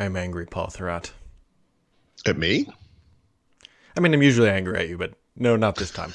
I'm angry, Paul Thurrott. At me? I mean, I'm usually angry at you, but no, not this time.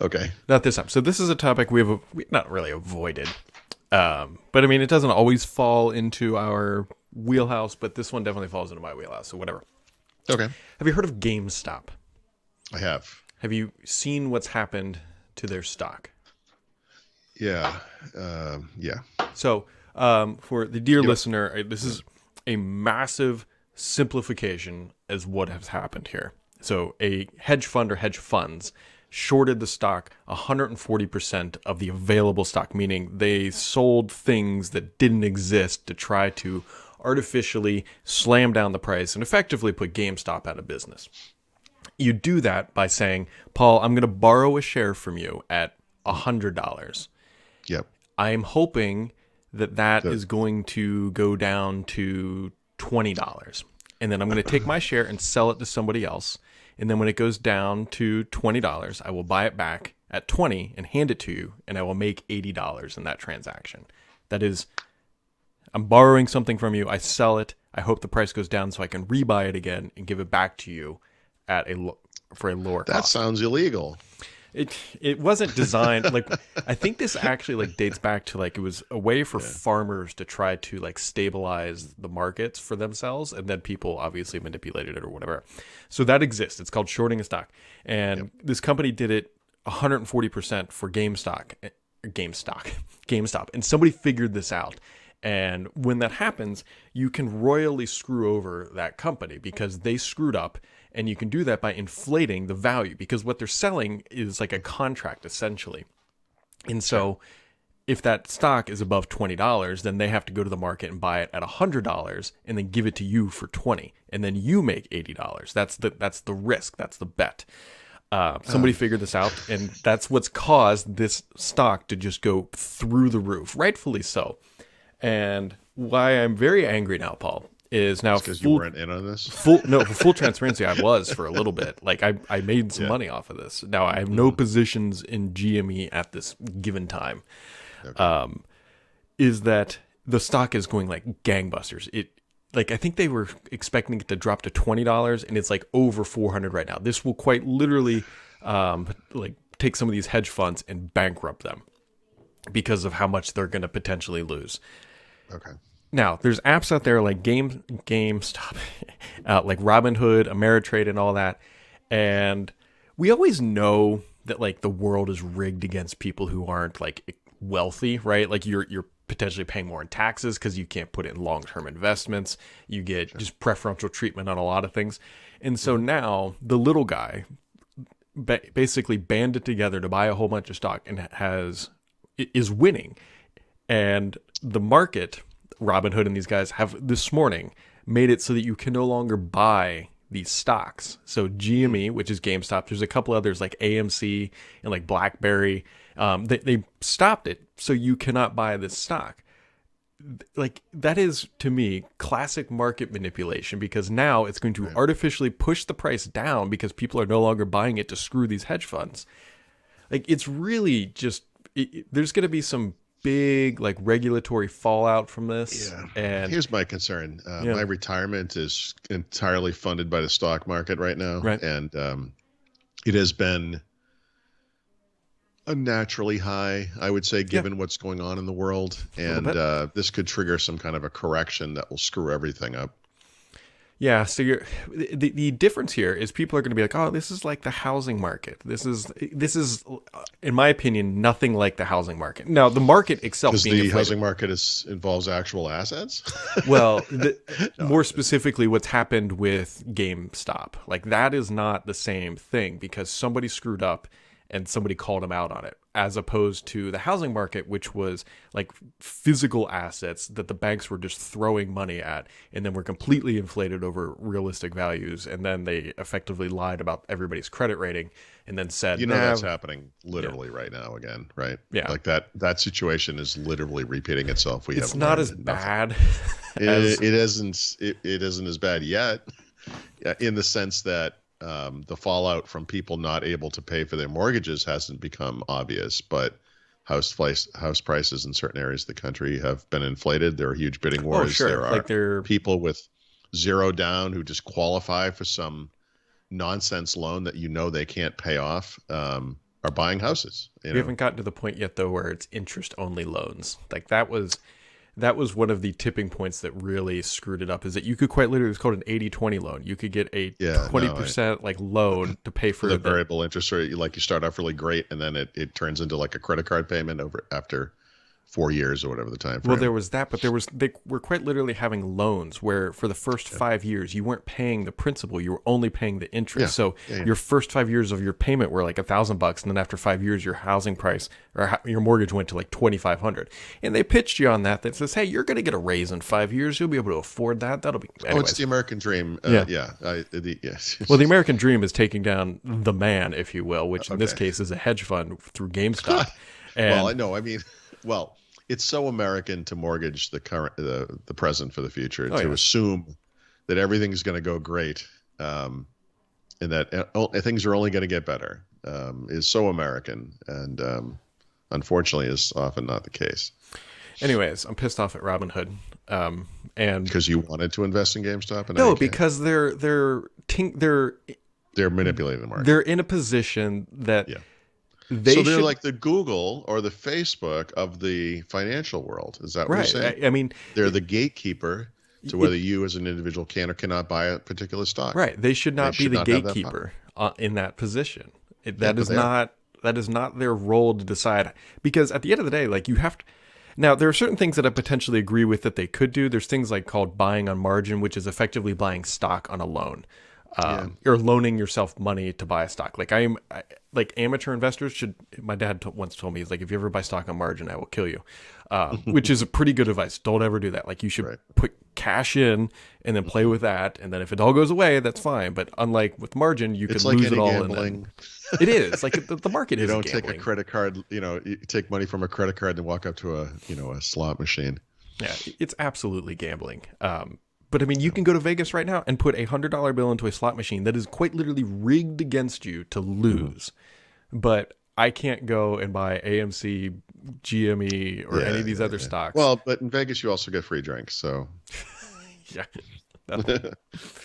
Okay. Not this time. So this is a topic we not really avoided. But I mean, it doesn't always fall into our wheelhouse, but this one definitely falls into my wheelhouse, so whatever. Okay. Have you heard of GameStop? I have. Have you seen what's happened to their stock? Yeah. Yeah. So, for the dear Yep. listener, this is a massive simplification as what has happened here. So, a hedge fund or hedge funds shorted the stock 140% of the available stock, meaning they sold things that didn't exist to try to artificially slam down the price and effectively put GameStop out of business. You do that by saying, Paul, I'm going to borrow a share from you at $100. Yep. I'm hoping that So, is going to go down to $20. And then I'm going to take my share and sell it to somebody else. And then when it goes down to $20, I will buy it back at 20 and hand it to you, and I will make $80 in that transaction. That is, I'm borrowing something from you, I sell it, I hope the price goes down so I can rebuy it again and give it back to you at for a lower that cost. sounds illegal. It wasn't designed like I think this actually like dates back to like it was a way for farmers to try to like stabilize the markets for themselves, and then people obviously manipulated it or whatever. So that exists. It's called shorting a stock, and this company did it 140% for GameStop, and somebody figured this out. And when that happens, you can royally screw over that company because they screwed up. And you can do that by inflating the value because what they're selling is like a contract essentially. And so if that stock is above $20, then they have to go to the market and buy it at $100 and then give it to you for 20, and then you make $80. That's the risk. That's the bet. Somebody figured this out, and that's what's caused this stock to just go through the roof, rightfully so. And why I'm very angry now, Paul, is now Because you weren't in on this. for full transparency, I was for a little bit. Like I made some money off of this. Now I have no positions in GME at this given time. Okay. Is that the stock is going like gangbusters. Like I think they were expecting it to drop to $20, and it's like over 400 right now. This will quite literally like take some of these hedge funds and bankrupt them because of how much they're going to potentially lose. Okay. Now, there's apps out there like GameStop, like Robinhood, Ameritrade, and all that. And we always know that like the world is rigged against people who aren't like wealthy, right? Like you're potentially paying more in taxes because you can't put it in long-term investments. You get just preferential treatment on a lot of things. And so now the little guy basically banded together to buy a whole bunch of stock and is winning. And the market, Robinhood and these guys have this morning made it so that you can no longer buy these stocks. So GME, which is GameStop, there's a couple others like AMC and like BlackBerry. They stopped it so you cannot buy this stock. Like that is to me classic market manipulation because now it's going to artificially push the price down because people are no longer buying it to screw these hedge funds. Like it's really just there's going to be some big like regulatory fallout from this. Yeah. And Here's my concern. My retirement is entirely funded by the stock market right now. Right. And it has been unnaturally high, I would say, given what's going on in the world. And this could trigger some kind of a correction that will screw everything up. Yeah, so the difference here is people are going to be like, oh, this is like the housing market. This is in my opinion, nothing like the housing market. Now, the market itself Because being the inflated, housing market involves actual assets. well, more specifically, what's happened with GameStop, like that is not the same thing because somebody screwed up and somebody called them out on it, as opposed to the housing market, which was like physical assets that the banks were just throwing money at and then were completely inflated over realistic values. And then they effectively lied about everybody's credit rating and then said, That's happening literally right now again, right? Yeah. Like that situation is literally repeating itself. It's not as bad. It isn't as bad yet, in the sense that the fallout from people not able to pay for their mortgages hasn't become obvious, but house prices in certain areas of the country have been inflated. There are huge bidding wars. Sure. There are Like they're people with zero down who just qualify for some nonsense loan that they can't pay off, are buying houses. We haven't gotten to the point yet though where it's interest only loans. Like that was one of the tipping points that really screwed it up, is that you could quite literally, it's called an 80-20 loan. You could get a 20% like loan to pay for the variable interest rate. You start off really great, and then it turns into like a credit card payment after 4 years or whatever the time frame. Well, there was that, but they were quite literally having loans where for the first 5 years you weren't paying the principal, you were only paying the interest. Your first 5 years of your payment were like $1,000, and then after 5 years your housing price or your mortgage went to like $2,500. And they pitched you on that says, hey, you're going to get a raise in 5 years. You'll be able to afford that. That'll be. Anyways. Oh, it's the American dream. Yes. Well, the American dream is taking down the man, if you will, which in this case is a hedge fund through GameStop. And, well, I know. I mean, well, it's so American to mortgage the present for the future, assume that everything's going to go great, and that things are only going to get better, is so American, and unfortunately is often not the case. Anyways, I'm pissed off at Robinhood, and because you wanted to invest in GameStop, and no, because they're manipulating the market. They're in a position that. Yeah. They're like the Google or the Facebook of the financial world. Is that what you're saying? I mean, they're the gatekeeper to whether you as an individual can or cannot buy a particular stock. Right. They should not be the gatekeeper in that position. That is not their role to decide. Because at the end of the day, like you have to. Now, there are certain things that I potentially agree with that they could do. There's things like called buying on margin, which is effectively buying stock on a loan. Or loaning yourself money to buy a stock. Like like amateur investors should. My dad once told me, he's like, if you ever buy stock on margin, I will kill you, which is a pretty good advice. Don't ever do that. Like you should put cash in and then play with that, and then if it all goes away, that's fine. But unlike with margin, you could lose it all. Gambling. It is like the market is. You don't gambling. take a credit card. You take money from a credit card and walk up to a slot machine. Yeah, it's absolutely gambling. But I mean, you can go to Vegas right now and put a $100 bill into a slot machine that is quite literally rigged against you to lose. But I can't go and buy AMC, GME, or any of these other stocks. Well, but in Vegas, you also get free drinks. So yeah,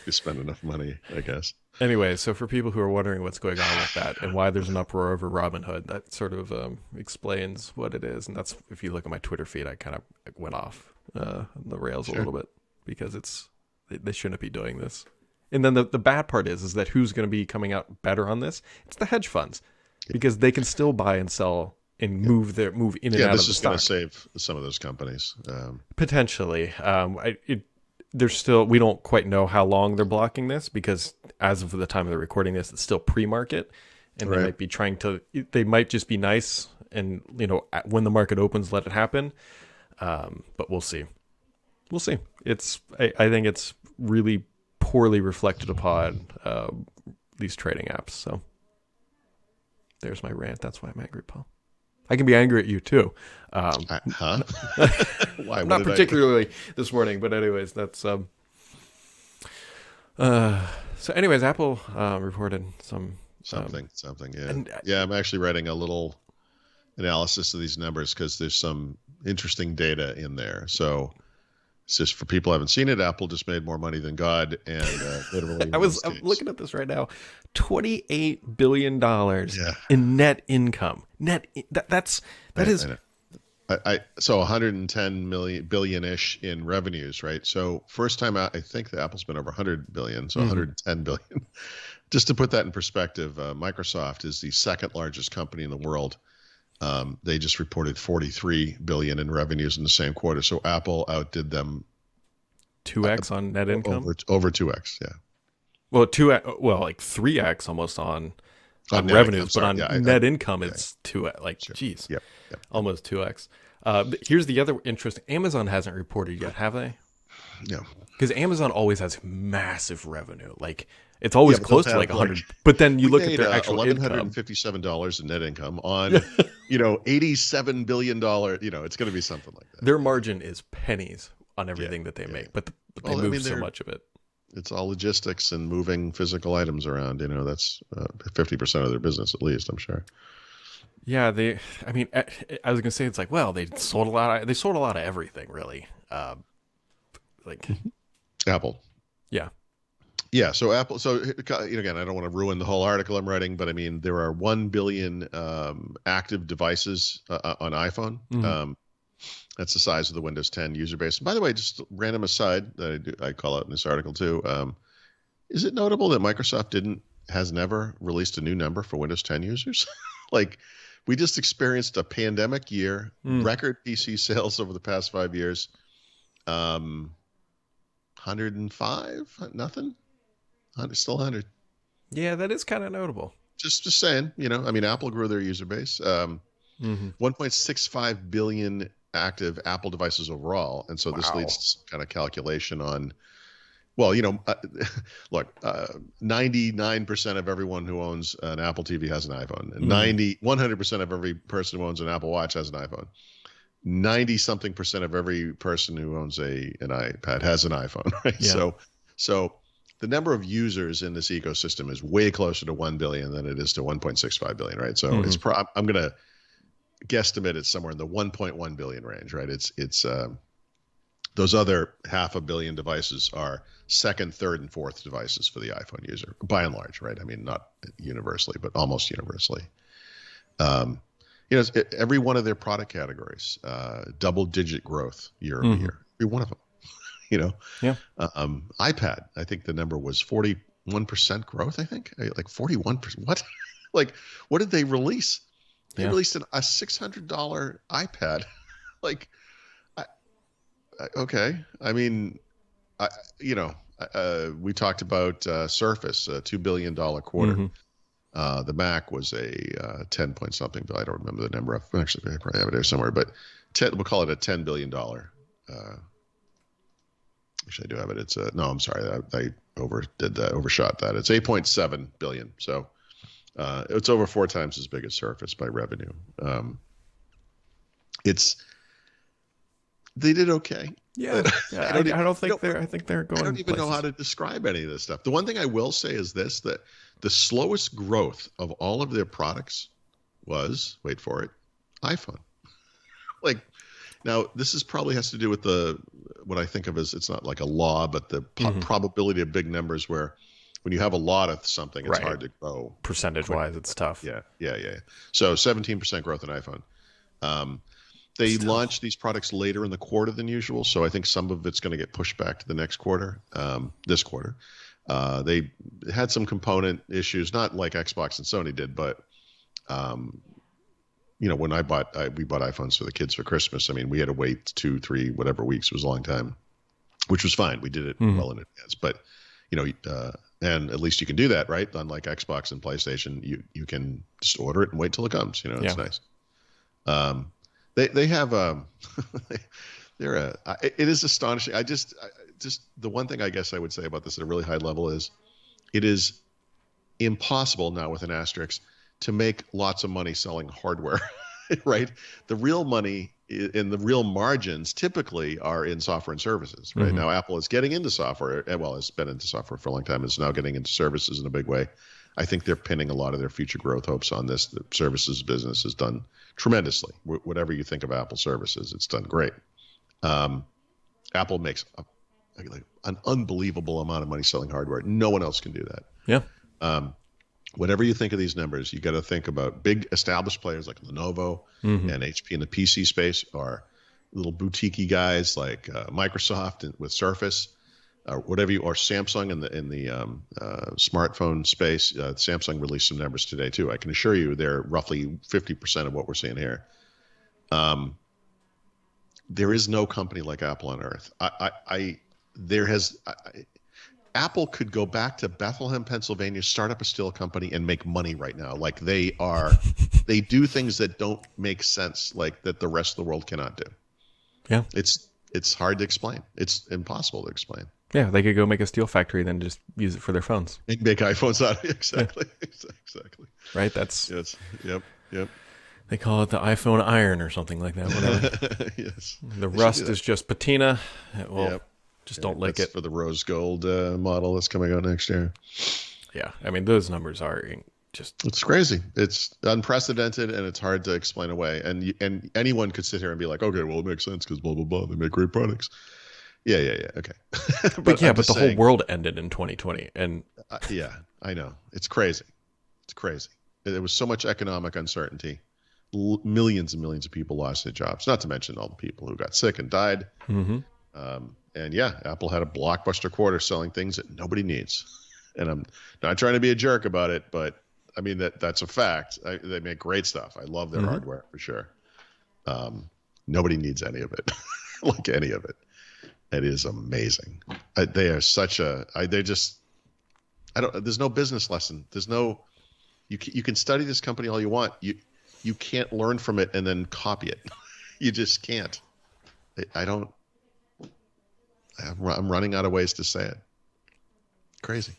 you spend enough money, I guess. Anyway, so for people who are wondering what's going on with that and why there's an uproar over Robinhood, that sort of explains what it is. And that's, if you look at my Twitter feed, I kind of went off the rails a little bit. Because they shouldn't be doing this. And then the bad part is that who's going to be coming out better on this? It's the hedge funds, because they can still buy and sell and move in and out of the stock. Yeah, this is going to save some of those companies. Potentially. We don't quite know how long they're blocking this, because as of the time of the recording this, it's still pre-market, and they might just be nice and, when the market opens, let it happen. But we'll see. We'll see. I think it's really poorly reflected upon these trading apps. So there's my rant. That's why I'm angry, Paul. I can be angry at you too. Why? Not particularly this morning, but anyways, that's so. Anyways, Apple reported something. Yeah, I'm actually writing a little analysis of these numbers because there's some interesting data in there. So. It's just for people who haven't seen it, Apple just made more money than God, and literally. I'm looking at this right now, $28 billion in net income. So 110 billion-ish in revenues, right? So first time out, I think the Apple's been over 100 billion, so 110 billion. Just to put that in perspective, Microsoft is the second largest company in the world. They just reported 43 billion in revenues in the same quarter. So Apple outdid them 2x on net income. Over 2x, yeah. Well, 2x. Well, like 3x almost on revenues, but on net income, it's 2x. Geez, yep. Almost 2x. Here's the other interesting. Amazon hasn't reported yet, have they? No, because Amazon always has massive revenue. Like. It's always close to like 100, but then you look at their actual $1,157 in net income on, $87 billion. It's going to be something like that. Their margin is pennies on everything that they make, but they move so much of it. It's all logistics and moving physical items around. That's 50% of their business, at least, I'm sure. Yeah, I mean, I was gonna say it's like, well, they sold a lot of everything, really. Like, Apple. yeah. Yeah, so Apple. So again, I don't want to ruin the whole article I'm writing, but I mean, there are 1 billion active devices on iPhone. Hmm. That's the size of the Windows 10 user base. And by the way, just random aside that I call out in this article too. Is it notable that Microsoft has never released a new number for Windows 10 users? Like, we just experienced a pandemic year, Mm. record PC sales over the past 5 years. 105, nothing. Still 100. Yeah, that is kind of notable. Just saying, I mean, Apple grew their user base. Hmm. 1.65 billion active Apple devices overall, and so this Wow. leads to some kind of calculation on. Well, look, 99% of everyone who owns an Apple TV has an iPhone, and Hmm. 100% of every person who owns an Apple Watch has an iPhone. 90 something percent of every person who owns an iPad has an iPhone, right? Yeah. So the number of users in this ecosystem is way closer to 1 billion than it is to 1.65 billion, right? So Hmm. I'm going to guesstimate it's somewhere in the 1.1 billion range, right? It's those other 500 million devices are second, third, and fourth devices for the iPhone user, by and large, right? I mean, not universally, but almost universally. Um, every one of their product categories, double-digit growth year over Hmm. year. Every one of them. You know, Yeah. iPad. I think the number was 41% growth. I think like 41%. What? Like, what did they release? They Yeah. released a $600 iPad. Like, okay. I mean, I, we talked about Surface, a $2 billion quarter. Hmm. The Mac was a 10 point something, but I don't remember the number. Actually, I probably have it there somewhere, but we'll call it a $10 billion. Actually, I do have it. No, I'm sorry. I overshot that. It's 8.7 billion. So it's over 4 times as big as Surface by revenue. They did okay. Yeah. Yeah. I don't think they're. I think they're I going don't even know how places. to describe any of this stuff. The one thing I will say is this: that the slowest growth of all of their products was, wait for it, iPhone. Like, now this is probably has to do with what I think of as, it's not like a law, but the Hmm. probability of big numbers, where when you have a lot of something, it's Right. hard to grow Percentage wise, quickly. it's tough. Yeah. So 17% growth in iPhone. Um, they Still. launched these products later in the quarter than usual, so I think some of it's going to get pushed back to the next quarter, this quarter. They had some component issues, not like Xbox and Sony did, but um, when we bought iPhones for the kids for Christmas. I mean, we had to wait 2, 3, whatever weeks. It was a long time, which was fine. We did it Hmm. well in advance, but and at least you can do that, right? Unlike Xbox and PlayStation, you can just order it and wait till it comes. Yeah. It's nice. Um, they have it is astonishing. Just the one thing I guess I would say about this at a really high level is it is impossible, now with an asterisk, to make lots of money selling hardware, right? The real money and the real margins typically are in software and services, right? Hmm. Now Apple is getting into software, well, it's been into software for a long time. It's now getting into services in a big way. I think they're pinning a lot of their future growth hopes on this. The services business has done tremendously. Whatever you think of Apple services, it's done great. Apple makes an unbelievable amount of money selling hardware. No one else can do that. Yeah. Whatever you think of these numbers, you got to think about big established players like Lenovo Hmm. and HP in the PC space, or little boutiquey guys like Microsoft with Surface, or Samsung in the smartphone space. Samsung released some numbers today too. I can assure you they're roughly 50% of what we're seeing here. There is no company like Apple on earth. Apple could go back to Bethlehem, Pennsylvania, start up a steel company and make money right now. Like they do things that don't make sense, like that the rest of the world cannot do. Yeah. It's hard to explain. It's impossible to explain. Yeah. They could go make a steel factory, then just use it for their phones. And make iPhones out of it. Exactly. Yeah. Exactly. Right. That's. Yes. Yep. They call it the iPhone iron or something like that. Whatever. Yes. The rust is just patina. Well, Yep. just don't lick That's it. for the rose gold model that's coming out next year. Yeah. I mean, those numbers are Just It's crazy. It's unprecedented, and it's hard to explain away. And anyone could sit here and be like, okay, well, it makes sense because blah blah blah. They make great products. Yeah, yeah, yeah. Okay, but but yeah, I'm but just the whole saying. world ended in 2020, and Yeah, I know. It's crazy. It's crazy. There was so much economic uncertainty. Millions and millions of people lost their jobs. Not to mention all the people who got sick and died. mhm. And yeah, Apple had a blockbuster quarter selling things that nobody needs. And I'm not trying to be a jerk about it, but I mean that's a fact. They make great stuff. I love their Mhm. hardware for sure. Um, Nobody needs any of it, like any of it. It is amazing. They are such a. They just. I don't. There's no business lesson. There's no. You can study this company all you want. You can't learn from it and then copy it. You just can't. I don't. I'm running out of ways to say it. Crazy.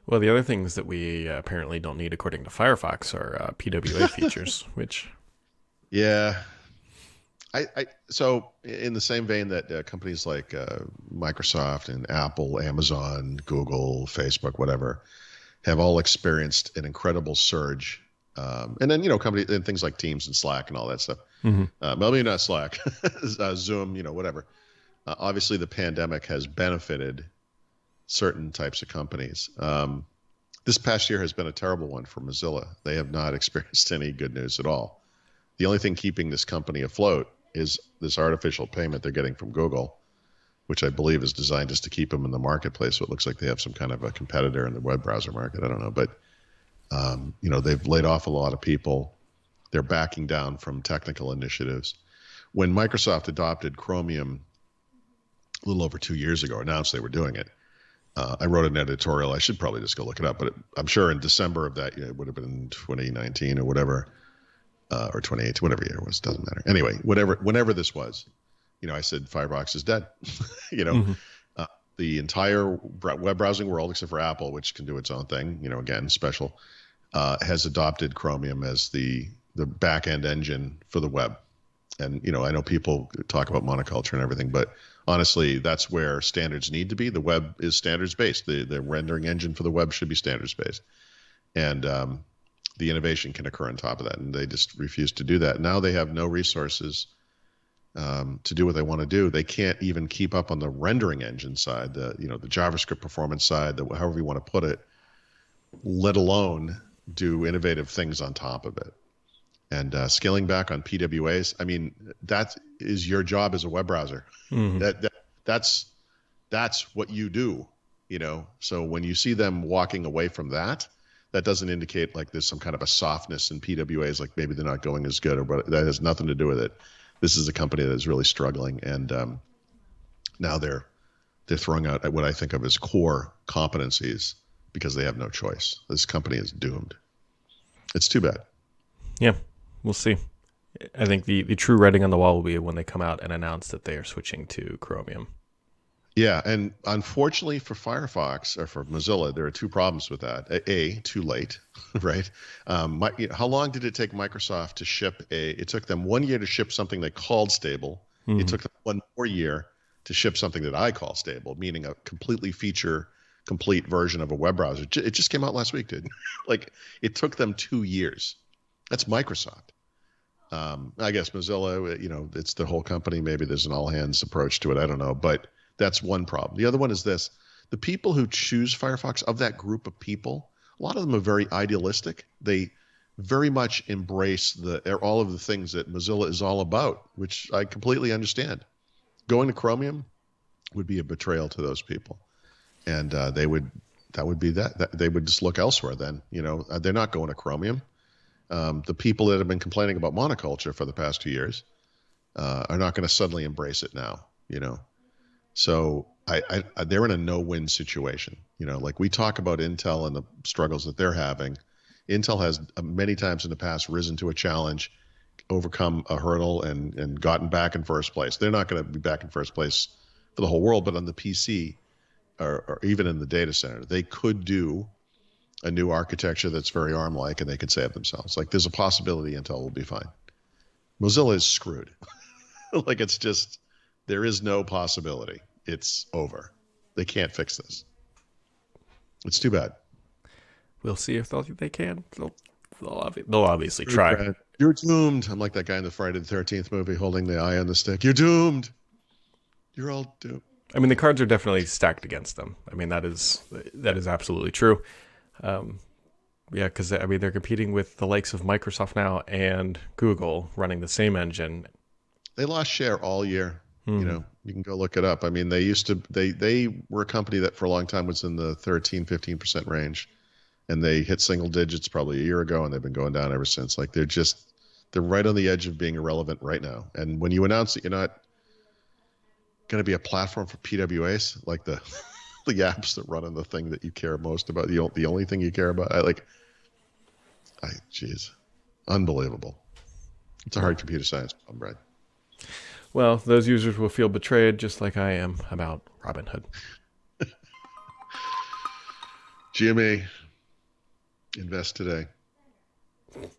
Well, the other things that we apparently don't need, according to Firefox, are PWA features, which Yeah. So in the same vein that companies like Microsoft and Apple, Amazon, Google, Facebook, whatever, have all experienced an incredible surge. And then, companies and things like Teams and Slack and all that stuff. Mhm. Well, maybe not Slack, Zoom, whatever. Obviously, the pandemic has benefited certain types of companies. This past year has been a terrible one for Mozilla. They have not experienced any good news at all. The only thing keeping this company afloat is this artificial payment they're getting from Google, which I believe is designed just to keep them in the marketplace. So it looks like they have some kind of a competitor in the web browser market. I don't know, but they've laid off a lot of people. They're backing down from technical initiatives. When Microsoft adopted Chromium a little over 2 years ago, announced they were doing it, I wrote an editorial. I should probably just go look it up, but I'm sure in December of that year, it would have been 2019 or whatever, or 2018, whatever year it was, doesn't matter. Anyway, whenever this was, I said Firefox is dead. you know, Mhm. uh, the entire web browsing world, except for Apple, which can do its own thing, again, special, has adopted Chromium as the back end engine for the web. And, I know people talk about monoculture and everything, but honestly, that's where standards need to be. The web is standards based. The rendering engine for the web should be standards based. And the innovation can occur on top of that. And they just refuse to do that. Now they have no resources to do what they want to do. They can't even keep up on the rendering engine side, the JavaScript performance side, however you want to put it, let alone do innovative things on top of it. And scaling back on PWAs, I mean, that is your job as a web browser. Mhm. That's what you do, So when you see them walking away from that, that doesn't indicate like there's some kind of a softness in PWAs, like maybe they're not going as good, or but that has nothing to do with it. This is a company that is really struggling, and now they're throwing out what I think of as core competencies because they have no choice. This company is doomed. It's too bad. Yeah, we'll see. I think the true writing on the wall will be when they come out and announce that they are switching to Chromium. Yeah, and unfortunately for Firefox or for Mozilla, there are two problems with that. Too late, right? How long did it take Microsoft to ship it took them 1 year to ship something they called stable. It Mhm. took them 1 more year to ship something that I call stable, meaning a completely feature complete version of a web browser. It just came out last week, dude. Like it took them 2 years. That's Microsoft. I guess Mozilla, it's the whole company. Maybe there's an all hands approach to it. I don't know, but that's one problem. The other one is this: the people who choose Firefox, of that group of people, a lot of them are very idealistic. They very much embrace all of the things that Mozilla is all about, which I completely understand. Going to Chromium would be a betrayal to those people, and that would be that they would just look elsewhere. Then they're not going to Chromium. The people that have been complaining about monoculture for the past 2 years are not going to suddenly embrace it now. So they're in a no-win situation. Like we talk about Intel and the struggles that they're having. Intel has many times in the past risen to a challenge, overcome a hurdle, and gotten back in first place. They're not going to be back in first place for the whole world, but on the PC or even in the data center, they could do a new architecture that's very ARM-like, and they could save themselves. Like there's a possibility Intel will be fine. Mozilla is screwed. Like it's just there is no possibility. It's over. They can't fix this. It's too bad. We'll see if they can. They'll obviously try. Brad, you're doomed. I'm like that guy in the Friday the 13th movie holding the eye on the stick. You're doomed. You're all doomed. I mean, the cards are definitely stacked against them. I mean, that is absolutely true. Yeah, because I mean, they're competing with the likes of Microsoft now and Google running the same engine. They lost share all year. You know, you can go look it up. I mean, they were a company that for a long time was in the 13-15% range, and they hit single digits probably a year ago, and they've been going down ever since. Like they're right on the edge of being irrelevant right now. And when you announce that you're not going to be a platform for PWAs, like the apps that run on the thing that you care most about, the only thing you care about, geez, unbelievable. It's a hard computer science problem, Brad. Well, those users will feel betrayed just like I am about Robinhood. GMA, invest today.